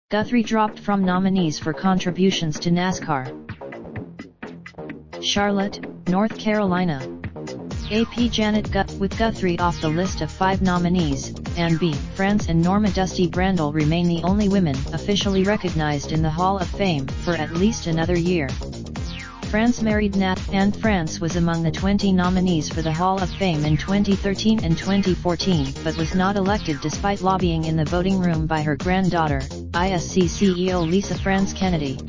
Guthrie dropped from nominees for contributions to NASCAR. Charlotte, North Carolina. AP Janet with Guthrie off the list of 5 nominees, Anne B. France and Norma Dusty Brandel remain the only women officially recognized in the Hall of Fame for at least another year. France married Nat. Anne France was among the 20 nominees for the Hall of Fame in 2013 and 2014 but was not elected despite lobbying in the voting room by her granddaughter, ISC CEO Lisa France Kennedy.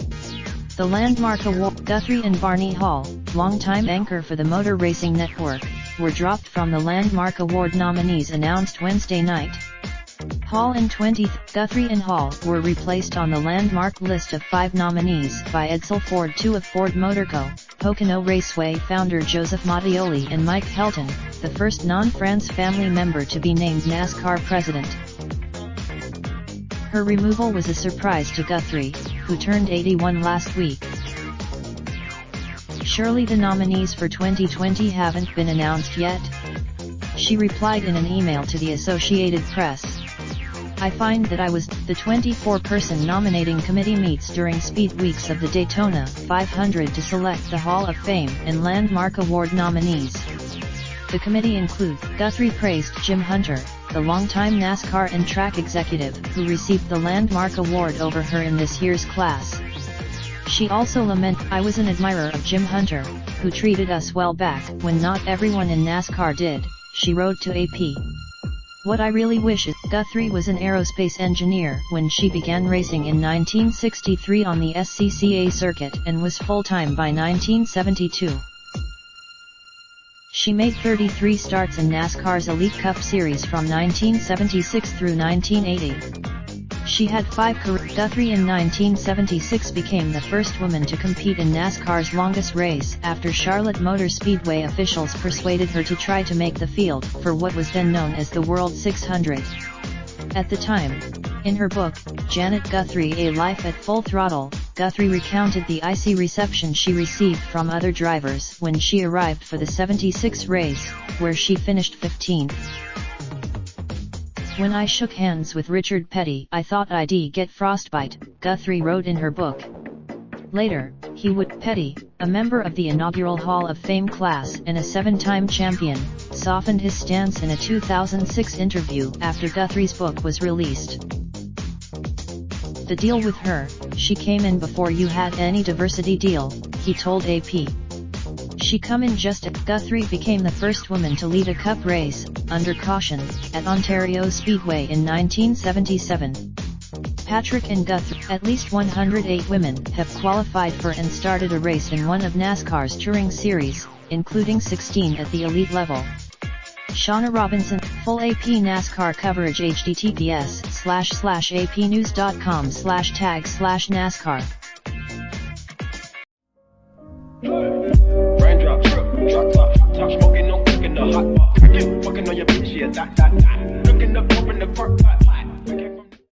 The landmark award. Guthrie and Barney Hall, longtime anchor for the Motor Racing Network, were dropped from the Landmark Award nominees announced Wednesday night. Hall and Guthrie and Hall were replaced on the Landmark list of 5 nominees by Edsel Ford II of Ford Motor Co., Pocono Raceway founder Joseph Mattioli and Mike Helton, the first non-France family member to be named NASCAR president. Her removal was a surprise to Guthrie, who turned 81 last week. Surely the nominees for 2020 haven't been announced yet? She replied in an email to the Associated Press. I find that the 24-person nominating committee meets during speed weeks of the Daytona 500 to select the Hall of Fame and Landmark Award nominees. The committee includes. Guthrie praised Jim Hunter, the longtime NASCAR and track executive who received the Landmark Award over her in this year's class. She also lamented, I was an admirer of Jim Hunter, who treated us well back when not everyone in NASCAR did, she wrote to AP. What I really wish is, Guthrie was an aerospace engineer when she began racing in 1963 on the SCCA circuit and was full-time by 1972. She made 33 starts in NASCAR's Elite Cup Series from 1976 through 1980. She had 5 careers. Guthrie in 1976 became the first woman to compete in NASCAR's longest race after Charlotte Motor Speedway officials persuaded her to try to make the field for what was then known as the World 600. At the time, in her book, Janet Guthrie: A Life at Full Throttle, Guthrie recounted the icy reception she received from other drivers when she arrived for the 76 race, where she finished 15th. When I shook hands with Richard Petty, I thought I'd get frostbite, Guthrie wrote in her book. Later, Petty, a member of the inaugural Hall of Fame class and a 7-time champion, softened his stance in a 2006 interview after Guthrie's book was released. The deal with her, she came in before you had any diversity deal, he told AP. She come in just as Guthrie became the first woman to lead a cup race, under caution, at Ontario Speedway in 1977. Patrick and Guthrie, at least 108 women have qualified for and started a race in one of NASCAR's touring series, including 16 at the elite level. Shauna Robinson, full AP NASCAR coverage https://apnews.com/tag/NASCAR. Raindrop, drip, drop top, top smoking, no cooking the hot pot. Fucking on your bitch, yeah, that. Looking up, open the park pot.